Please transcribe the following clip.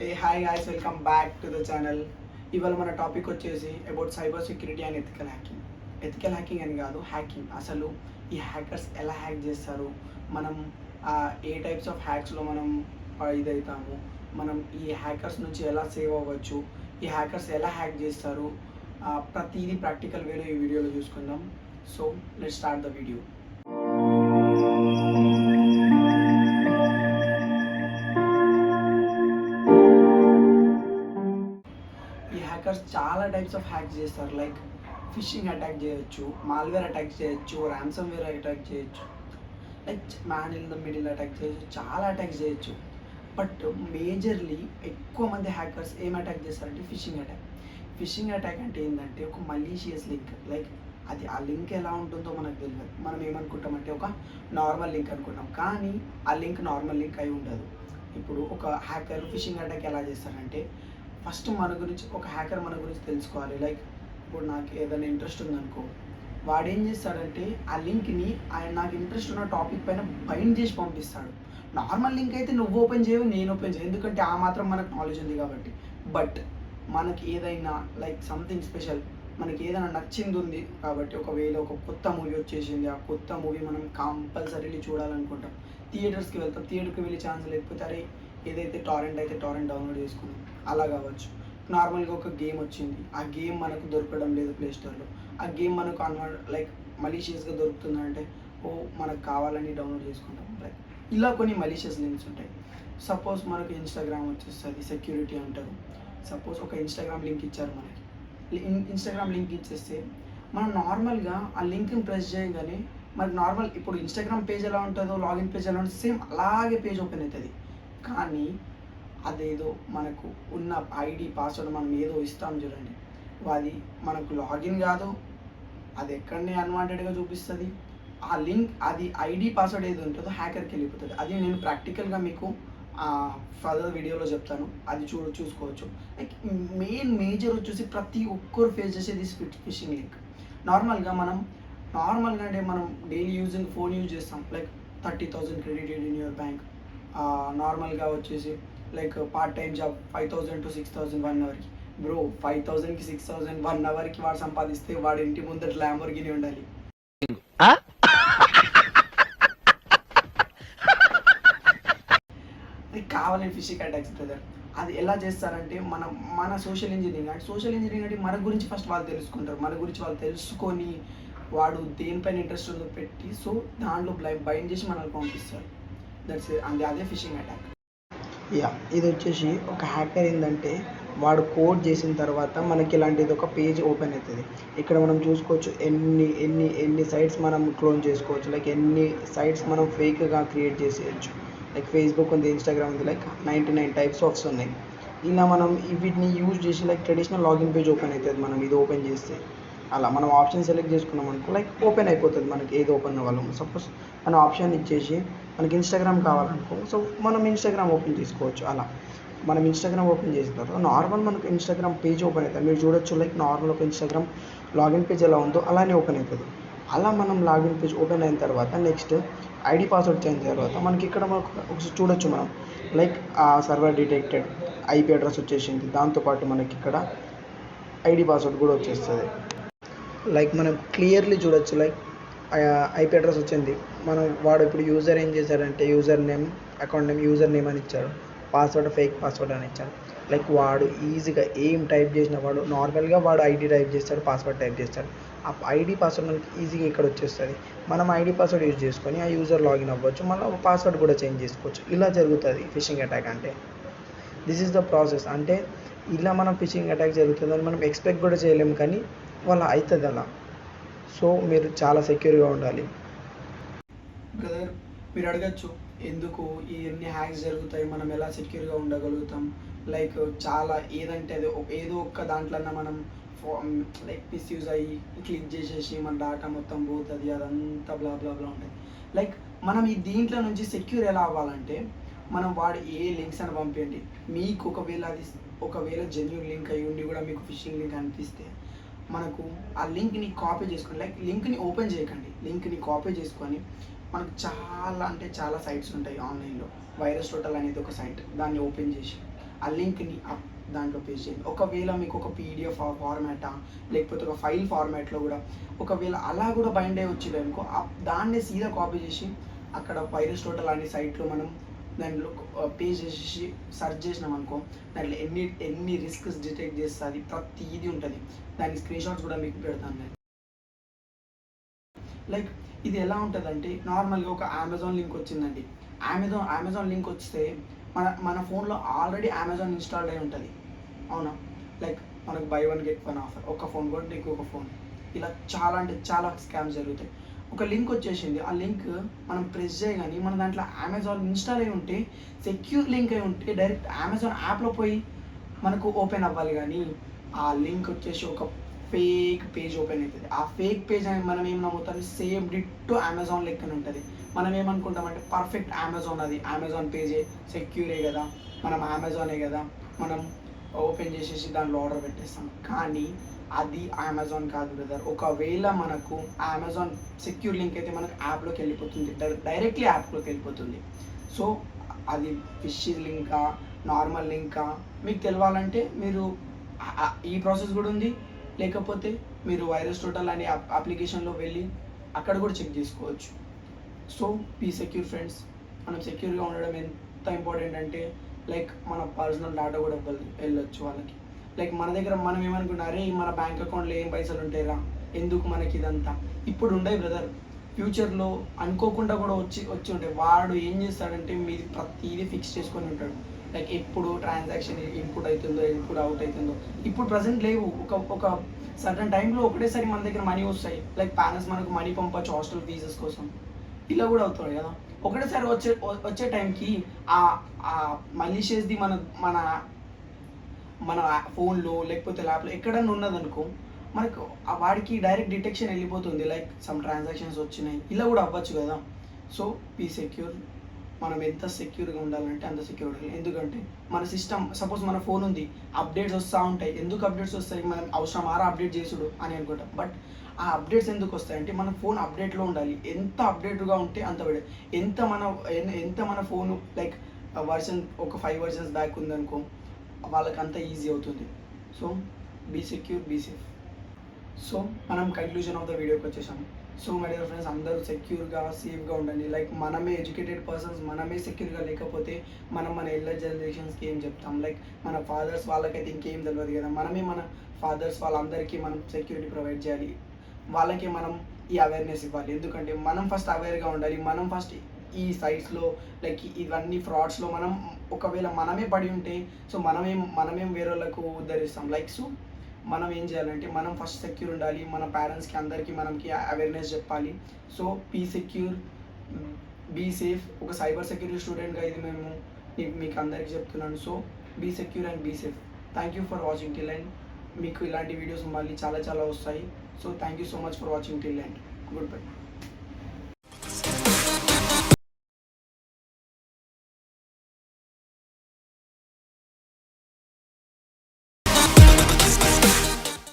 A hi guys, welcome back to the channel. ఇవాళ మన topic వచ్చేసి about cyber security and ethical hacking. Ethical hacking అని కాదు, hacking. అసలు ఈ హ్యాకర్స్ ఎలా హ్యాక్ చేస్తారు, మనం ఏ టైప్స్ ఆఫ్ హ్యాక్స్లో మనం ఇదవుతాము, మనం ఈ హ్యాకర్స్ నుంచి ఎలా సేవ్ అవ్వచ్చు, ఈ హ్యాకర్స్ ఎలా హ్యాక్ చేస్తారు, ప్రతిదీ ప్రాక్టికల్ వేలో ఈ వీడియోలో చూసుకుందాం. So let's start the video. ఈ హ్యాకర్స్ చాలా టైప్స్ ఆఫ్ హ్యాక్స్ చేస్తారు. లైక్ ఫిషింగ్ అటాక్ చేయొచ్చు, మాల్వేర్ అటాక్ చేయొచ్చు, ర్యాన్సమ్ వేర్ అటాక్ చేయొచ్చు, like man in the middle attack చేయొచ్చు, చాలా అటాక్స్ చేయొచ్చు. బట్ మేజర్లీ ఎక్కువ మంది హ్యాకర్స్ ఏం అటాక్ చేస్తారంటే ఫిషింగ్ అటాక్. ఫిషింగ్ అటాక్ అంటే ఏంటంటే ఒక మలీషియస్ లింక్. లైక్ అది ఆ లింక్ ఎలా ఉంటుందో మనకు తెలియదు. మనం ఏమనుకుంటామంటే ఒక నార్మల్ లింక్ అనుకుంటాం, కానీ ఆ లింక్ నార్మల్ లింక్ అయి ఉండదు. ఇప్పుడు ఒక హ్యాకర్ ఫిషింగ్ అటాక్ ఎలా చేస్తారంటే, ఫస్ట్ మన గురించి ఒక హ్యాకర్ మన గురించి తెలుసుకోవాలి. లైక్ ఇప్పుడు నాకు ఏదైనా ఇంట్రెస్ట్ ఉందనుకో, వాడు ఏం చేస్తాడంటే ఆ లింక్ని ఆయన నాకు ఇంట్రెస్ట్ ఉన్న టాపిక్ పైన బైండ్ చేసి పంపిస్తాడు. నార్మల్ లింక్ అయితే నువ్వు ఓపెన్ చేయవు, నేను ఓపెన్ చేయను, ఎందుకంటే ఆ మాత్రం మనకు నాలెడ్జ్ ఉంది కాబట్టి. బట్ మనకి ఏదైనా లైక్ సంథింగ్ స్పెషల్, మనకి ఏదైనా నచ్చింది ఉంది కాబట్టి, ఒకవేళ ఒక కొత్త మూవీ వచ్చేసింది, ఆ కొత్త మూవీ మనం కంపల్సరీలీ చూడాలనుకుంటాం, థియేటర్స్కి వెళ్తాం. థియేటర్కి వెళ్ళే ఛాన్స్ లేకపోతే అరే ఏదైతే టారెంట్ అయితే టారెంట్ డౌన్లోడ్ చేసుకున్నాం, అలా కావచ్చు. నార్మల్గా ఒక గేమ్ వచ్చింది, ఆ గేమ్ మనకు దొరకడం లేదు ప్లేస్టోర్లో, ఆ గేమ్ మనకు లైక్ మలీషియస్గా దొరుకుతుందంటే ఓ మనకు కావాలని డౌన్లోడ్ చేసుకుంటాం. లైక్ ఇలా కొన్ని మలీషియస్ లింక్స్ ఉంటాయి. సపోజ్ మనకు ఇన్స్టాగ్రామ్ వచ్చేస్తుంది, సెక్యూరిటీ అంటారు. సపోజ్ ఒక ఇన్స్టాగ్రామ్ లింక్ ఇచ్చారు మనకి, ఇన్స్టాగ్రామ్ లింక్ ఇచ్చేస్తే మనం నార్మల్గా ఆ లింక్ని ప్రెస్ చేయగానే మనకు నార్మల్ ఇప్పుడు ఇన్స్టాగ్రామ్ పేజ్ ఎలా ఉంటుందో, లాగిన్ పేజ్ ఎలా ఉంటుందో, సేమ్ అలాగే పేజ్ ఓపెన్ అవుతుంది. కానీ అదేదో మనకు ఉన్న ఐడి పాస్వర్డ్ మనం ఏదో ఇస్తాం చూడండి, అది మనకు లాగిన్ కాదు, అది ఎక్కడనే అన్వాంటెడ్గా చూపిస్తుంది. ఆ లింక్ అది ఐడి పాస్వర్డ్ ఏది ఉంటుందో హ్యాకర్కి వెళ్ళిపోతుంది. అది నేను ప్రాక్టికల్గా మీకు ఫర్దర్ వీడియోలో చెప్తాను, అది చూసుకోవచ్చు. లైక్ మేజర్ వచ్చేసి ప్రతి ఒక్కరు ఫేస్ చేసేది ఫిషింగ్ లింక్. నార్మల్గా అంటే మనం డైలీ యూజింగ్ ఫోన్ యూజ్ చేస్తాం. Like 30,000 credited in your bank. నార్మల్గా వచ్చేసి like part time job 5,000 to 6,000 1 అవర్కి. బ్రో 5,000కి 6,000 1 అవర్కి వాడు సంపాదిస్తే వాడి ఇంటి ముందర ల్యాంబోర్గిని ఉండాలి. అది కావాలని ఫిషింగ్ అటాక్స్ బ్రదర్. అది ఎలా చేస్తారంటే మన సోషల్ ఇంజనీరింగ్ అంటే మన గురించి ఫస్ట్ వాళ్ళు తెలుసుకుంటారు. మన గురించి వాళ్ళు తెలుసుకొని వాడు దేనిపైన ఇంట్రెస్ట్ ఉందో పెట్టి, సో దాంట్లో బైండ్ చేసి మనల్ని పంపిస్తారు. దట్స్ అదే ఫిషింగ్ అటాక్. ఇది వచ్చేసి ఒక హ్యాకర్ ఏంటంటే వాడు కోడ్ చేసిన తర్వాత మనకి ఇలాంటిది ఒక పేజ్ ఓపెన్ అవుతుంది. ఇక్కడ మనం చూసుకోవచ్చు ఎన్ని ఎన్ని ఎన్ని సైట్స్ మనం క్లోన్ చేసుకోవచ్చు. లైక్ ఎన్ని సైట్స్ మనం ఫేక్గా క్రియేట్ చేసేయచ్చు. లైక్ ఫేస్బుక్ ఉంది, ఇన్స్టాగ్రామ్ ఉంది, లైక్ 99 టైప్స్ ఆఫ్స్ ఉన్నాయి. ఇలా మనం వీటిని యూజ్ చేసి like traditional login page open అవుతుంది. మనం ఇది ఓపెన్ చేస్తే అలా మనం ఆప్షన్ సెలెక్ట్ చేసుకున్నాం అనుకో, లైక్ ఓపెన్ అయిపోతుంది మనకి ఏది ఓపెన్ అవ్వాలము. సపోజ్ మనం ఆప్షన్ ఇచ్చేసి మనకి ఇన్స్టాగ్రామ్ కావాలనుకో, సో మనం ఇన్స్టాగ్రామ్ ఓపెన్ చేసుకోవచ్చు. అలా మనం ఇన్స్టాగ్రామ్ ఓపెన్ చేసిన తర్వాత నార్మల్ మనకు ఇన్స్టాగ్రామ్ పేజ్ ఓపెన్ అవుతుంది. మీరు చూడొచ్చు, లైక్ నార్మల్ ఒక ఇన్స్టాగ్రామ్ లాగిన్ పేజ్ ఎలా ఉందో అలానే ఓపెన్ అవుతుంది. అలా మనం లాగిన్ పేజ్ ఓపెన్ అయిన తర్వాత నెక్స్ట్ ఐడి పాస్వర్డ్ చేంజ్ తర్వాత మనకి ఇక్కడ ఒకసారి చూడొచ్చు మనం, లైక్ ఆ సర్వర్ డిటెక్టెడ్ ఐపీ అడ్రస్ వచ్చేసింది. దాంతోపాటు మనకి ఇక్కడ ఐడి పాస్వర్డ్ కూడా వచ్చేస్తుంది. లైక్ మనం క్లియర్లీ చూడొచ్చు, లైక్ ఐపీ అడ్రస్ వచ్చింది. వాడు ఇప్పుడు యూజర్ ఏం చేశాడంటే user name, account name user name అని ఇచ్చాడు, పాస్వర్డ్ ఫేక్ పాస్వర్డ్ అని ఇచ్చాడు. లైక్ వాడు ఈజీగా ఏం టైప్ చేసిన వాడు నార్మల్గా వాడు ఐడి టైప్ చేస్తాడు, పాస్వర్డ్ టైప్ చేస్తాడు. ఆ ఐడి పాస్వర్డ్ మనకి ఈజీగా ఇక్కడ వచ్చేస్తుంది. మనం ఐడి పాస్వర్డ్ యూజ్ చేసుకొని ఆ యూజర్ లాగిన్ అవ్వచ్చు, మళ్ళీ పాస్వర్డ్ కూడా చేంజ్ చేసుకోవచ్చు. ఇలా జరుగుతుంది ఫిషింగ్ అటాక్ అంటే. This is the process. అంటే ఇలా మనం ఫిషింగ్ అటాక్ జరుగుతుందని మనం ఎక్స్పెక్ట్ కూడా చేయలేము, కానీ వాళ్ళ అవుతుంది అలా. సో మీరు చాలా సెక్యూర్గా ఉండాలి. బ్రదర్, మీరు అడగచ్చు ఎందుకు ఈ ఎన్ని హ్యాక్స్ జరుగుతాయి, మనం ఎలా సెక్యూర్గా ఉండగలుగుతాం. లైక్ చాలా ఏదంటే అది ఏదో ఒక్క దాంట్లో మనం లైక్ మిస్యూజ్ అయ్యి క్లిక్ చేసేసి మన డేటా మొత్తం పోతుంది, అదంతా బ్లా బ్లా బ్లా ఉంటుంది. లైక్ మనం ఈ దీంట్లో నుంచి సెక్యూర్ ఎలా అవ్వాలంటే, మనం వాడు ఏ లింక్స్ అని పంపించండి, మీకు ఒకవేళ జెన్యూన్ లింక్ అయ్యి ఉండి కూడా మీకు ఫిషింగ్ లింక్ అనిపిస్తే మనకు ఆ లింక్ని కాపీ చేసుకోండి. లైక్ లింక్ని ఓపెన్ చేయకండి, లింక్ని కాపీ చేసుకొని మనకు చాలా సైట్స్ ఉంటాయి ఆన్లైన్లో. వైరస్ టోటల్ అనేది ఒక సైట్, దాన్ని ఓపెన్ చేసి ఆ లింక్ని దాంట్లో పేస్ట్ చేయండి. ఒకవేళ మీకు ఒక పీడిఎఫ్ ఫార్మాటా లేకపోతే ఒక ఫైల్ ఫార్మాట్లో కూడా ఒకవేళ అలా కూడా బైండ్ అయ్యి వచ్చింది అనుకో, దాన్ని సీదా కాపీ చేసి అక్కడ వైరస్ టోటల్ అనే సైట్లో మనం దాంట్లో పేస్ట్ చేసేసి సెర్చ్ చేసినాం అనుకో, దాంట్లో ఎన్ని రిస్క్స్ డిటెక్ట్ చేస్తుంది, ప్రతిదీ ఉంటుంది. దాని స్క్రీన్ షాట్స్ కూడా మీకు పెడతాను నేను. లైక్ ఇది ఎలా ఉంటుందంటే నార్మల్గా ఒక అమెజాన్ లింక్ వచ్చిందండి. అమెజాన్ లింక్ వస్తే మన ఫోన్లో ఆల్రెడీ అమెజాన్ ఇన్స్టాల్డ్ అయి ఉంటుంది, అవునా? లైక్ మనకు బై 1 గెట్ 1 ఆఫర్, ఒక ఫోన్ కూడా నీకు ఒక ఫోన్, ఇలా చాలా అంటే చాలా స్కామ్స్ జరుగుతాయి. ఒక లింక్ వచ్చేసింది, ఆ లింక్ మనం ప్రెస్ చేయగానే మన దాంట్లో అమెజాన్ ఇన్స్టాల్ అయి ఉంటే, సెక్యూర్ లింక్ అయి ఉంటే డైరెక్ట్ అమెజాన్ యాప్లో పోయి మనకు ఓపెన్ అవ్వాలి. కానీ ఆ లింక్ వచ్చేసి ఒక ఫేక్ పేజ్ ఓపెన్ అవుతుంది. ఆ ఫేక్ పేజ్ అని మనం ఏం నమ్ముతాం, సేమ్ డిట్టో అమెజాన్ లెక్కనే ఉంటుంది. మనం ఏమనుకుంటామంటే పర్ఫెక్ట్ అమెజాన్, అది అమెజాన్ పేజే, సెక్యూరే కదా, మనం అమెజానే కదా, మనం ఓపెన్ చేసేసి దాంట్లో ఆర్డర్ పెట్టేస్తాం. కానీ అది అమెజాన్ కాదు బ్రదర్. ఒకవేళ మనకు అమెజాన్ సెక్యూర్ లింక్ అయితే మనకు యాప్లోకి వెళ్ళిపోతుంది, డైరెక్ట్లీ యాప్లోకి వెళ్ళిపోతుంది. సో అది ఫిష్ లింకా నార్మల్ లింకా మీకు తెలవాలంటే మీరు ఈ ప్రాసెస్ కూడా ఉంది. లేకపోతే మీరు వైరస్ టోటల్ అనే అప్లికేషన్లో వెళ్ళి అక్కడ కూడా చెక్ చేసుకోవచ్చు. So be secure friends. మనం సెక్యూర్గా ఉండడం ఎంత ఇంపార్టెంట్ అంటే లైక్ మన పర్సనల్ డేటా కూడా వెళ్ళొచ్చు వాళ్ళకి. లైక్ మన దగ్గర మనం ఏమనుకుంటారే, మన బ్యాంక్ అకౌంట్లో ఏం పైసలు ఉంటాయిరా, ఎందుకు మనకి ఇదంతా, ఇప్పుడు ఉండవు బ్రదర్. ఫ్యూచర్లో అనుకోకుండా కూడా వచ్చి ఉంటాయి. వాడు ఏం చేస్తాడంటే మీది ప్రతిదీ ఫిక్స్ చేసుకొని ఉంటాడు. లైక్ ఎప్పుడు ట్రాన్సాక్షన్ ఇన్పుట్ అవుతుందో ఇన్పుట్ అవుట్ అవుతుందో, ఇప్పుడు ప్రజెంట్ లేవు. ఒక సర్టన్ టైంలో ఒకటేసారి మన దగ్గర మనీ వస్తాయి. లైక్ పేరెంట్స్ మనకు మనీ పంపచ్చు హాస్టల్ ఫీజెస్ కోసం, ఇలా కూడా అవుతుంది కదా. ఒకటేసారి వచ్చే టైంకి మలీషియస్ది మన మన ఫోన్లో లేకపోతే ల్యాప్లో ఎక్కడన్నా ఉన్నదనుకో, మనకు వాడికి డైరెక్ట్ డిటెక్షన్ వెళ్ళిపోతుంది. లైక్ సమ్ ట్రాన్సాక్షన్స్ వచ్చినాయి, ఇలా కూడా అవ్వచ్చు కదా. So be secure. మనం ఎంత సెక్యూర్గా ఉండాలంటే అంత సెక్యూర్గా. ఎందుకంటే మన సిస్టమ్, సపోజ్ మన ఫోన్ ఉంది, అప్డేట్స్ వస్తూ ఉంటాయి. ఎందుకు అప్డేట్స్ వస్తాయి, మనం అవసరం ఆరా అప్డేట్ చేసుడు అని అనుకుంటాం. బట్ ఆ అప్డేట్స్ ఎందుకు వస్తాయంటే మన ఫోన్ అప్డేట్లో ఉండాలి. ఎంత అప్డేట్గా ఉంటే అంత బెటర్. ఎంత మన ఫోన్ లైక్ వర్షన్ ఒక 5 వర్షన్స్ బ్యాక్ ఉందనుకో, వాళ్ళకి అంత ఈజీ అవుతుంది. So be secure, be safe. So మనం కంక్లూజన్ ఆఫ్ ద వీడియోకి వచ్చేసాము. సో మై డియర్ ఫ్రెండ్స్, అందరూ సెక్యూర్గా సేఫ్గా ఉండండి. లైక్ మనమే ఎడ్యుకేటెడ్ పర్సన్స్, మనమే సెక్యూర్గా లేకపోతే మన ఎల్డర్ జనరేషన్స్కి ఏం చెప్తాం. లైక్ మన ఫాదర్స్ వాళ్ళకైతే ఇంకేం తెలియదు కదా. మనమే మన ఫాదర్స్ వాళ్ళందరికీ మనం సెక్యూరిటీ ప్రొవైడ్ చేయాలి. వాళ్ళకి మనం ఈ అవేర్నెస్ ఇవ్వాలి. ఎందుకంటే మనం ఫస్ట్ అవేర్గా ఉండాలి. మనం ఫస్ట్ ఈ సైట్స్లో లైక్ ఇవన్నీ ఫ్రాడ్స్లో మనం ఒకవేళ మనమే పడి ఉంటే, సో మనమేం వేరే వాళ్ళకు ఉద్ధరిస్తాం. లైక్ సో మనం ఏం చేయాలంటే మనం ఫస్ట్ సెక్యూర్ ఉండాలి. మన పేరెంట్స్కి అందరికీ మనకి అవేర్నెస్ చెప్పాలి. So be secure, be safe. ఒక సైబర్ సెక్యూరిటీ స్టూడెంట్గా ఇది మీకు అందరికీ చెప్తున్నాను. So be secure and be safe. Thank you for watching till end. మీకు ఇలాంటి వీడియోస్ మళ్ళీ చాలా వస్తాయి. So thank you so much for watching till end. Good bye.